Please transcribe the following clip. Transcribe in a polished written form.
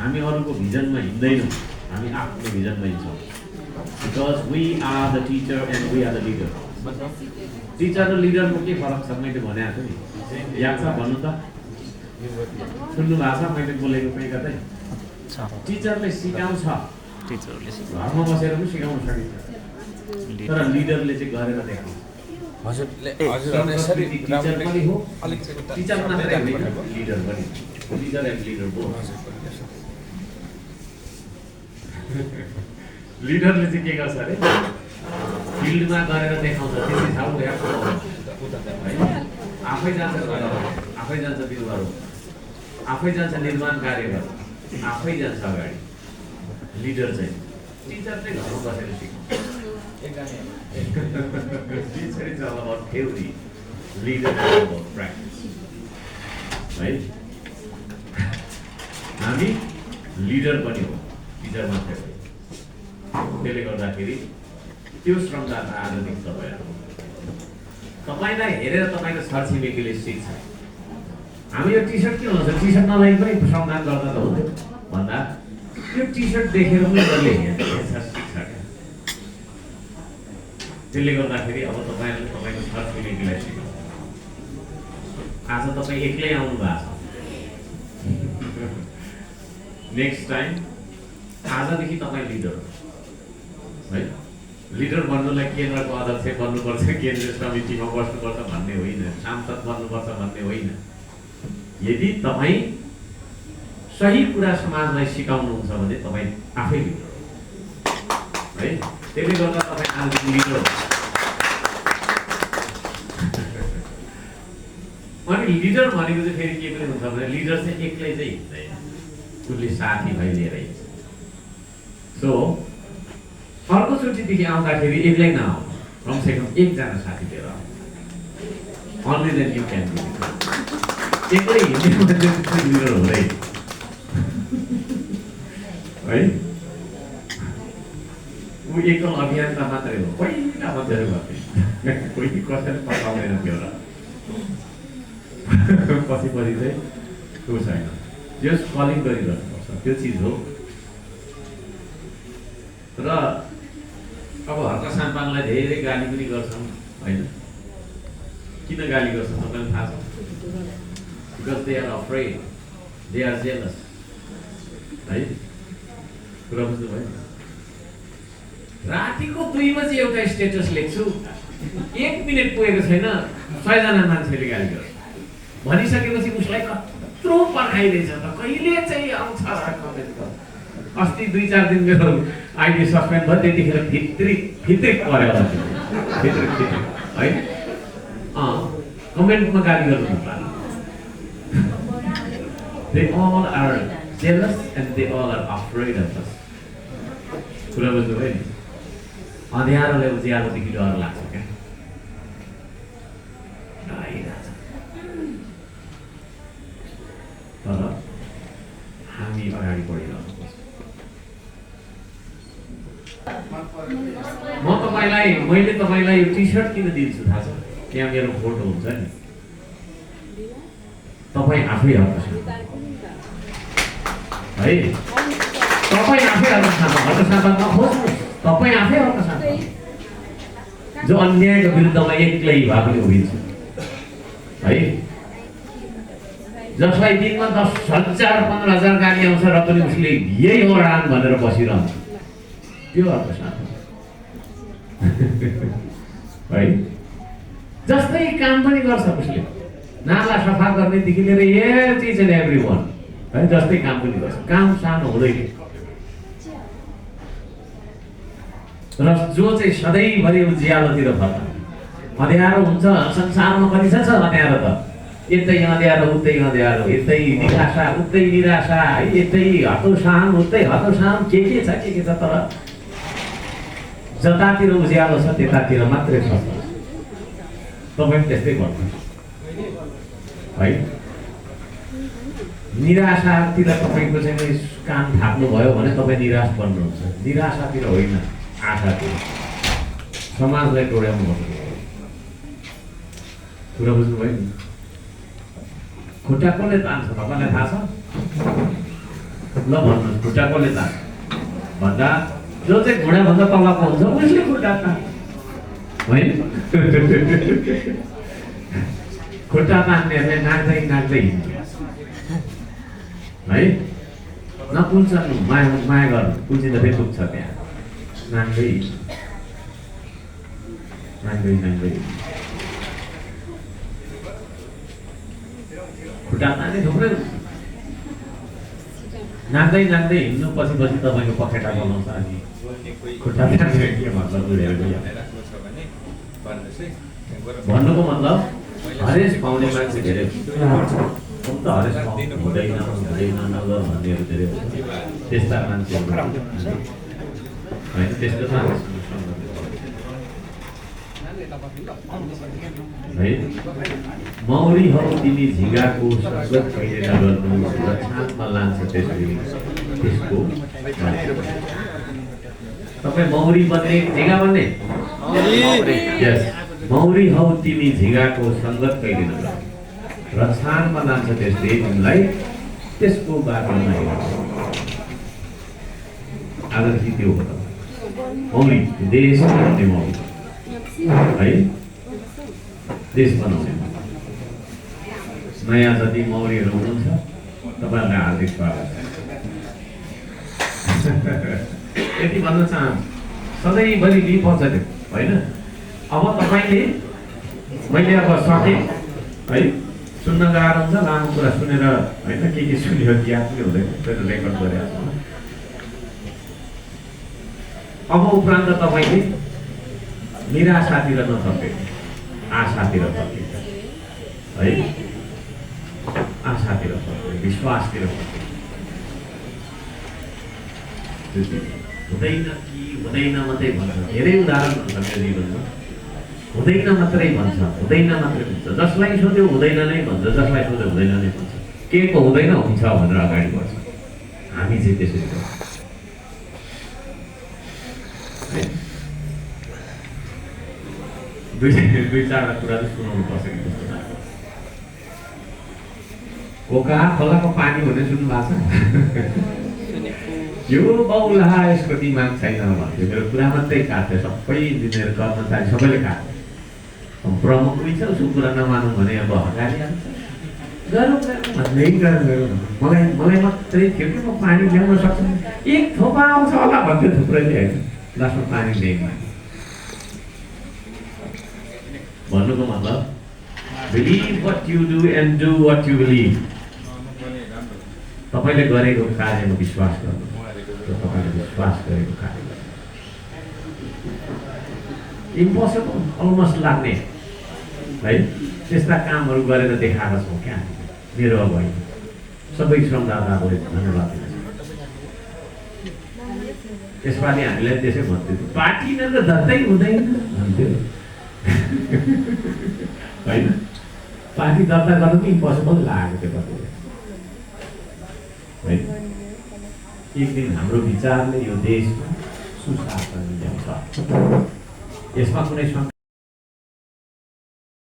हामी अरूको भिजनमा हिँड्दैनौँ, हामी आफ्नो भिजनमा हिँड्छौँ। Because we are the teacher and we are the leader. Teacher र लिडरमा के फरक छ मैले भनेको छु नि, याद छ भन्नु त? सुन्नु भएको छ मैले बोलेको कहीँ कतै? टिचरले सिकाउँछ, घरमा बसेर पनि सिकाउन सकिन्छ, तर लिडरले चाहिँ गरेर देखाउँछ। टिचर पनि हो, टिचर मात्रै होइन, लिडर पनि। टिचर एन्ड लिडर हो। लिडरले चाहिँ के गर्छ अरे, फिल्डमा गरेर देखाउँछ। त्यसै थाहा है, आफै जान्छ घर, आफै जान्छ बिरुवा रोप्न, आफै जान्छ निर्माण कार्य गर्न, आफै जान्छ अगाडि। लिडर चाहिँ, टिचर चाहिँ घरमा बसेर सिकाउँछ। Teacher is all about theory, leader is about practice. है, हामी लिडर पनि हो, टिचर मात्रै हो। त्यसले गर्दाखेरि त्यो श्रमदाता आधुनिक तपाईँलाई हेरेर तपाईँको छरछिमेकीले सिक्छ। हामी यो टी सर्ट के हुन्छ, टी सर्ट नलाइ पनि श्रमदान गर्दा त हुन्थ्यो भन्दा त्यो टी सर्ट देखेर पनि उसले हेर्छ, सिक्छ क्या। त्यसले गर्दाखेरि अब तपाईँले तपाईँको छरछिमेकीलाई सिकाउनु। आज तपाईँ एक्लै आउनु भएको छ, नेक्स्ट टाइम आजदेखि तपाईँ लिडर है। लिडर बन्नुलाई केन्द्रको अध्यक्ष बन्नुपर्छ, केन्द्रीय समितिमा बस्नुपर्छ भन्ने होइन, सांसद बन्नुपर्छ भन्ने होइन। यदि तपाईँ सही कुरा समाजलाई सिकाउनुहुन्छ भने तपाईँ आफै लिडर हो है। त्यसले गर्दा तपाईँ आज लिडर हो। अनि लिडर भनेको चाहिँ फेरि के पनि हुन्छ भने लिडर चाहिँ एक्लै चाहिँ हिँड्दैन, उसले साथीभाइ लिएर हिँड्छ। सो अर्कोचोटिदेखि आउँदाखेरि एक्लै नआउनु, कमसेकम एकजना साथी लिएर आउनु। Only then you can be leader. एक्लै हिँड्ने मान्छे लिडर हुँदैन है। ऊ एकल अभियानका मात्रै हो, पहिला मात्रै गर्थे, कोही कसैले पकाउँदैन त्यो र पछि चाहिँ त्यो छैन। जस कलिङ गरिरहनुपर्छ, त्यो चिज हो। र अब हर्का साम्पाङलाई धेरै गाली पनि गर्छौँ होइन। किन गाली गर्छौँ तपाईँलाई थाहा छ? Because they are afraid, they are jealous है। कुरा बुझ्नुभयो? रातिको 2 बजी एउटा स्टेटस लेख्छु, 1 मिनट पुगेको छैन 100 जना मान्छेले गाली गर्छ। भनिसकेपछि उसलाई कत्रो पर्खाइरहेछ त, कहिले चाहिँ आउँछ कमेन्ट गर्छ। अस्ति 2-4 दिन मेरो आइडी सस्पेन्ड भयो, त्यतिखेर भित्री पऱ्यो होला भित्री है। कमेन्टमा गाली गर्नु पर्छ। They all are jealous and they all are afraid of us. कुरा बुझ्नुभयो नि? अँध्यारोले उज्यालोदेखि डर लाग्छ क्या, डराइरहेछ। तर हामी अगाडि बढिरहनुपर्छ। मैले तपाईँलाई यो टी सर्ट किन दिन्छु थाहा छ? त्यहाँ मेरो फोटो हुन्छ नि, तपाईँ आफै हतसाथ है। तपाईँ आफै हतसाथ नखोज्नुहोस्, तपाईँ आफै हतसाथ। जो अन्यायको विरुद्धमा एक्लै भए पनि उभिन्छ है। जसलाई दिनमा 10,000 15,000 गाली आउँछ र पनि उसले यही हो राम भनेर बसिरहन्छ, त्यो हतसाथ है। जस्तै काम पनि गर्छ उसले, नाला सफा गर्नेदेखि लिएर एभ्री एन्ड एभ्री वान है, जस्तै काम पनि गर्छ। काम सानो हुँदैन। र जो चाहिँ सधैँभरि उज्यालोतिर फर्क, अँध्यारो हुन्छ संसारमा पनि छ अँध्यारो त, यतै अँध्यारो उतै अँध्यारो, यतै निराशा उतै निराशा, यतै हतोसाम उतै हतोसाम, के छ के छ। तर जतातिर उज्यालो छ त्यतातिर मात्रै छ। तपाईँ त्यस्तै भन्नु है। निराशातिर तपाईँको चाहिँ काम थाप्नुभयो भने तपाईँ निराश बन्नुहुन्छ। निराशातिर होइन, आशातिर। समाजलाई डोर्याउनु पर्छ। कुरा बुझ्नुभयो नि? खुट्टा कसले तान्छ तपाईँलाई थाहा छ? ल भन्नुहोस् खुट्टा कसले तान्छ भन्दा जो चाहिँ घुँडाभन्दा तलको हुन्छ उसले खुट्टा तान्छ होइन खुट्टा तान्नेहरूले नाच्दै नाच्दै हिँड्छ है नपुल्छन् माया गर्नु पुल्छिँदा फेरि पुग्छ त्यहाँ नाच्दै नाच्दै नाच्दै खुट्टा तान्ने थुप्रै नाच्दै नाच्दै हिँड्नु पछि पछि तपाईँको पखेटा बनाउँछ अनि खुट्टा तान्ने के मतलब बुझेर गयो भन्नुको मतलब हरेस पाउने मान्छे धेरै त हरेस हुँदैन हुँदैन नगर भन्नेहरू धेरै त्यस्ता मान्छेहरू होइन त्यस्तो है मौरी हौ तिमी झिँगाको स्वागत कहिले नगर्नु र छापमा लान्छ त्यसको तपाईँ मौरी बन्ने झिँगा बन्ने यस मौरी हौ तिमी झिँगाको सङ्गत कहिले नगर्नु र छानमा लान्छ त्यसले तिमीलाई त्यसको बाटोमा आदर्शी त्यो हो त मौरी देश बनाउने मौरी है देश बनाउने नयाँ जति मौरीहरू हुनुहुन्छ तपाईँहरूलाई हार्दिक स्वागत यति भन्न चाहन्छु सधैँभरि लिनुपर्छ त्यो होइन अब तपाईँले मैले अब सकेँ है सुन्न गाह्रो हुन्छ लामो कुरा सुनेर होइन के सुन्यो याद पनि हुँदैन त्यो रेकर्ड गरेर अब उपरान्त तपाईँले निराशातिर नथपेको आशातिर फर्किन्छ है आशातिर फर्किन्छ विश्वासतिर फर्किन्छ हुँदैन कि हुँदैन मात्रै भन्छ धेरै उदाहरण हुन्छ मेरो जीवनमा हुँदैन मात्रै भन्छ हुँदैन मात्रै भन्छ जसलाई सोध्यो हुँदैन नै भन्छ जसलाई सोध्यो हुँदैन नै भन्छ के को हुँदैन हुन्छ भनेर अगाडि बढ्छ हामी चाहिँ त्यसरी गर्छौँ दुई चारवटा कुरा चाहिँ सुनाउनु पर्छ कि जस्तो लाग्छ कोका खोलाको पानी भन्ने सुन्नु भएको छ यो बाउला यसको दिमाग छैन भन्थ्यो मेरो कुरा मात्रै काट्थ्यो सबै इन्जिनियर कर्मचारी सबैले काट्थ्यो प्रमुख उही छ उसको कुरा नमानौँ भने अब हगारिहाल्छ गरौँ भन्दै गरौँ मलाई मात्रै थियो कि म पानी ल्याउन सक्छु एक थोपा आउँछ होला भन्थ्यो थुप्रैले होइन लास्टमा पानी ल्याइमा भन्नुको मतलब believe what you do and do what you believe तपाईले गरेको कार्यमा विश्वास गर्नु तपाईले विश्वास गरेको कार्य इम्पोसिबल अलमोस्ट लाग्ने है त्यस्ता कामहरू गरेर देखाएर छौँ क्या मेरो अब सबै श्रमदाताहरूले धन्यवाद दिन्छ यसपालि हामीलाई त्यसै भन्थ्यो पार्टीमा त धत्तै हुँदैन भन्थ्यो होइन पार्टी दर्ता गर्नु पनि इम्पोसिबल लागेको थियो कतिले है एक दिन हाम्रो विचारले यो देशमा सुशासन ल्याउँछ यसमा कुनै